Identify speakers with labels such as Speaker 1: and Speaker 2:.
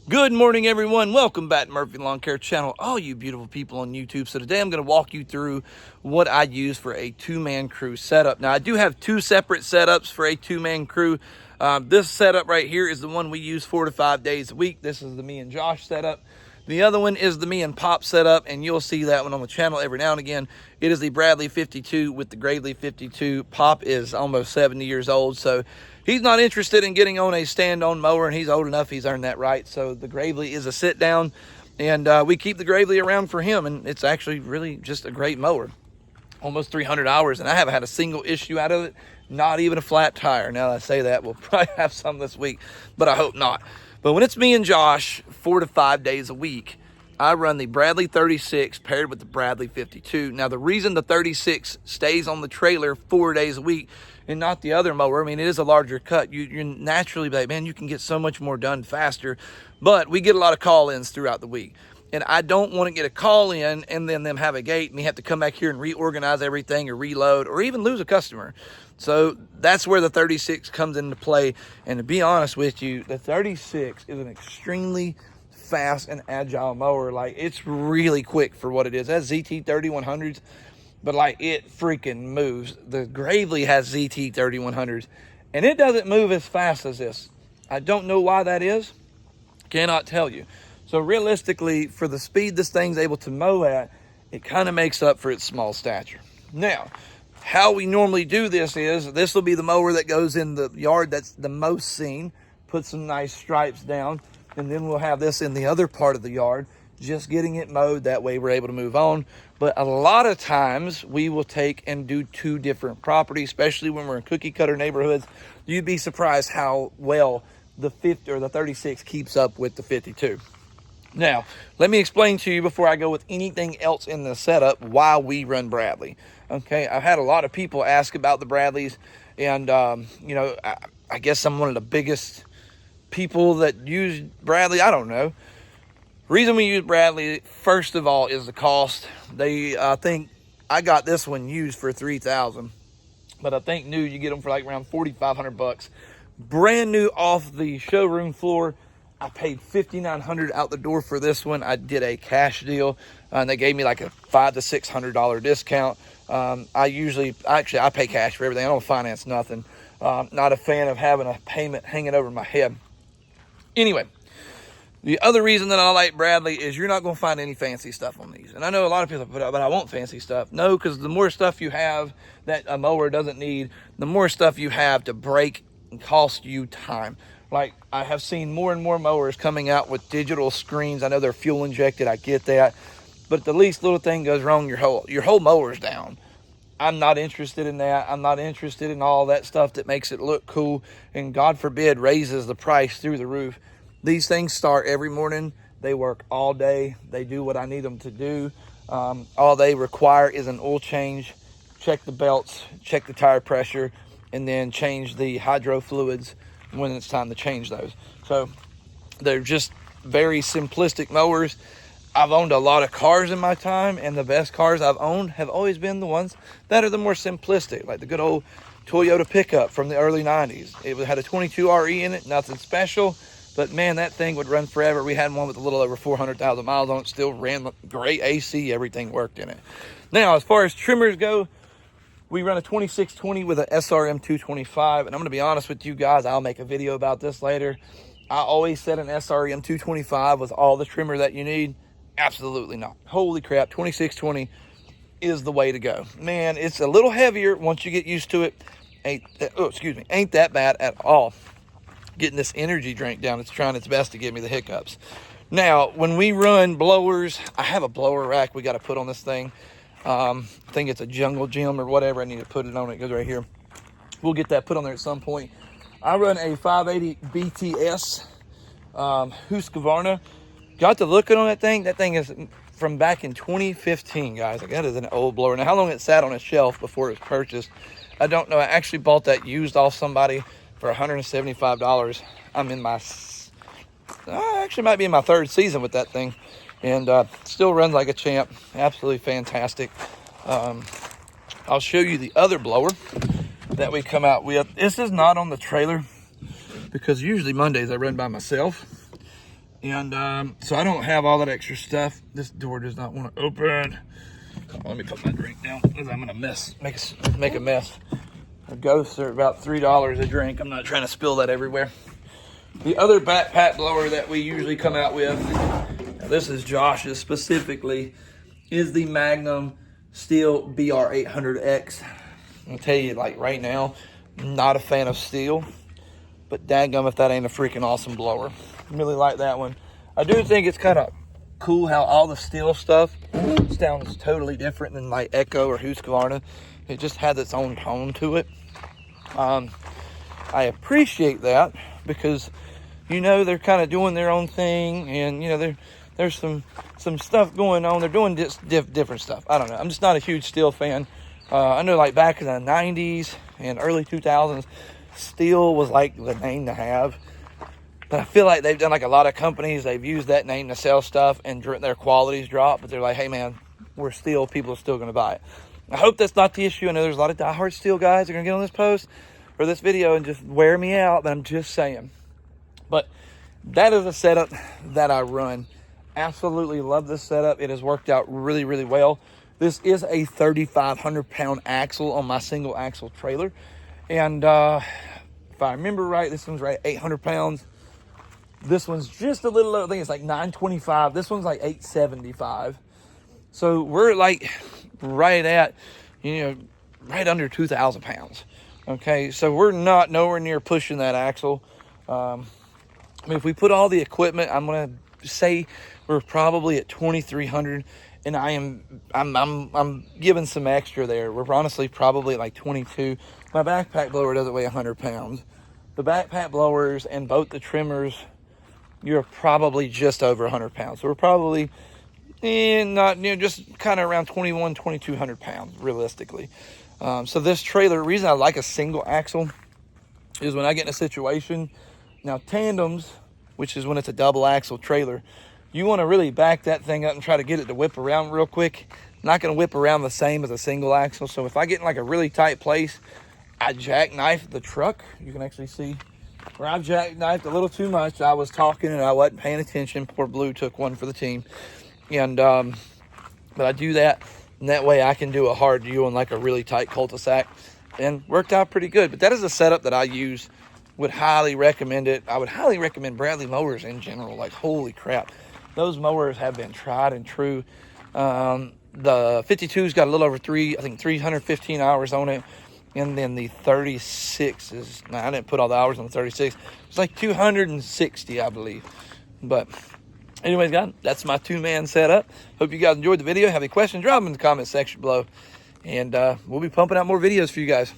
Speaker 1: Good morning, everyone. Welcome back to Murphy Lawn Care Channel, all you beautiful people on YouTube. So today I'm going to walk you through what I use for a two-man crew setup. Now, I do have two separate setups for a two-man crew. This setup right here is the one we use 4 to 5 days a week. This is the me and Josh setup. The other one is the me and Pop setup, and you'll see that one on the channel every now and again. It is the Bradley 52 with the Gravely 52. Pop is almost 70 years old, so he's not interested in getting on a stand-on mower, and he's old enough, he's earned that right. So the Gravely is a sit-down, and we keep the Gravely around for him, and it's actually really just a great mower. Almost 300 hours, and I haven't had a single issue out of it, not even a flat tire. Now that I say that, we'll probably have some this week, but I hope not. But when it's me and Josh 4 to 5 days a week, I run the Bradley 36 paired with the Bradley 52. Now, the reason the 36 stays on the trailer 4 days a week and not the other mower, I mean, it is a larger cut. You're naturally like, man, you can get so much more done faster. But we get a lot of call-ins throughout the week. And I don't want to get a call in and then them have a gate and me have to come back here and reorganize everything or reload or even lose a customer. So that's where the 36 comes into play. And to be honest with you, the 36 is an extremely fast and agile mower. Like, it's really quick for what it is. That's ZT 3100s, but like, it freaking moves. The Gravely has ZT 3100s and it doesn't move as fast as this. I don't know why that is. Cannot tell you. So realistically, for the speed this thing's able to mow at, it kind of makes up for its small stature. Now, how we normally do this is, this will be the mower that goes in the yard that's the most seen, put some nice stripes down, and then we'll have this in the other part of the yard, just getting it mowed. That way we're able to move on. But a lot of times we will take and do two different properties, especially when we're in cookie cutter neighborhoods. You'd be surprised how well the 50 or the 36 keeps up with the 52. Now, let me explain to you before I go with anything else in the setup why we run Bradley. Okay, I've had a lot of people ask about the Bradleys, and you know, I guess I'm one of the biggest people that use Bradley. I don't know. Reason we use Bradley, first of all, is the cost. I think I got this one used for $3,000, but I think new you get them for like around $4,500. Brand new off the showroom floor. I paid $5,900 out the door for this one. I did a cash deal, and they gave me like a $500 to $600 discount. I pay cash for everything. I don't finance nothing. Not a fan of having a payment hanging over my head. Anyway, the other reason that I like Bradley is you're not going to find any fancy stuff on these. And I know a lot of people, but I want fancy stuff. No, because the more stuff you have that a mower doesn't need, the more stuff you have to break and cost you time. Like, I have seen more and more mowers coming out with digital screens. I know they're fuel injected, I get that, but the least little thing goes wrong, your whole mower's down. I'm not interested in that. I'm not interested in all that stuff that makes it look cool and, God forbid, raises the price through the roof. These things start every morning. They work all day. They do what I need them to do. All they require is an oil change, check the belts, check the tire pressure, and then change the hydro fluids when it's time to change those. So they're just very simplistic mowers. I've owned a lot of cars in my time, and the best cars I've owned have always been the ones that are the more simplistic, like the good old Toyota pickup from the early 90s. It had a 22 RE in it, nothing special, but man, that thing would run forever. We had one with a little over 400,000 miles on it, still ran great AC, everything worked in it. Now, as far as trimmers go, we run a 2620 with an SRM 225, and I'm going to be honest with you guys, I'll make a video about this later. I always said an SRM 225 was all the trimmer that you need. Absolutely not. Holy crap, 2620 is the way to go. Man, it's a little heavier once you get used to it. Ain't that bad at all. Getting this energy drink down, it's trying its best to give me the hiccups. Now, when we run blowers, I have a blower rack we got to put on this thing. I think it's a Jungle Gym or whatever. I need to put it on. It goes right here. We'll get that put on there at some point. I run a 580 BTS Husqvarna. Got to looking on that thing. That thing is from back in 2015, guys. Like, that is an old blower. Now, how long it sat on a shelf before it was purchased, I don't know. I actually bought that used off somebody for $175. I'm in my, actually might be in my third season with that thing. And still runs like a champ. Absolutely fantastic. I'll show you the other blower that we come out with. This is not on the trailer because usually Mondays I run by myself. And so I don't have all that extra stuff. This door does not want to open. Let me put my drink down because I'm gonna make a mess. Ghosts are about $3 a drink. I'm not trying to spill that everywhere. The other backpack blower that we usually come out with, now this is Josh's specifically, is the Magnum Steel BR800X. I'll tell you, like right now, not a fan of steel, but dadgum if that ain't a freaking awesome blower. Really like that one. I do think it's kind of cool how all the steel stuff sounds totally different than like Echo or Husqvarna. It just has its own tone to it. I appreciate that because, you know, they're kind of doing their own thing, and you know, there's some stuff going on. They're doing different stuff. I don't know. I'm just not a huge steel fan. I know, like back in the 90s and early 2000s, steel was like the name to have. But I feel like they've done, like a lot of companies, they've used that name to sell stuff and their qualities drop. But they're like, hey man, we're steel. People are still going to buy it. I hope that's not the issue. I know there's a lot of diehard steel guys that are going to get on this post or this video and just wear me out. But I'm just saying. But that is a setup that I run. Absolutely love this setup. It has worked out really, really well. This is a 3,500 pound axle on my single axle trailer. And if I remember right, this one's right 800 pounds. This one's just a little, I think it's like 925. This one's like 875. So we're like right at, you know, right under 2,000 pounds. Okay, so we're not nowhere near pushing that axle. I mean, if we put all the equipment, I'm gonna say we're probably at 2,300, and I'm giving some extra there. We're honestly probably like 22. My backpack blower doesn't weigh 100 pounds. The backpack blowers and both the trimmers, you're probably just over 100 pounds. So we're probably not near, just kind of around 2,200 pounds realistically. So this trailer, the reason I like a single axle is when I get in a situation. Now tandems, which is when it's a double axle trailer, you want to really back that thing up and try to get it to whip around real quick. Not going to whip around the same as a single axle. So if I get in like a really tight place, I jackknife the truck. You can actually see where I've jackknifed a little too much. I was talking and I wasn't paying attention. Poor Blue took one for the team. And but I do that, and that way I can do a hard U on like a really tight cul-de-sac, and worked out pretty good. But that is a setup that I use. Would highly recommend it. I would highly recommend Bradley mowers in general. Like, holy crap, those mowers have been tried and true. The 52's got a little over 315 hours on it. And then the 36 is, I didn't put all the hours on the 36. It's like 260, I believe. But anyways, guys, that's my two-man setup. Hope you guys enjoyed the video. Have any questions, drop them in the comment section below. And we'll be pumping out more videos for you guys.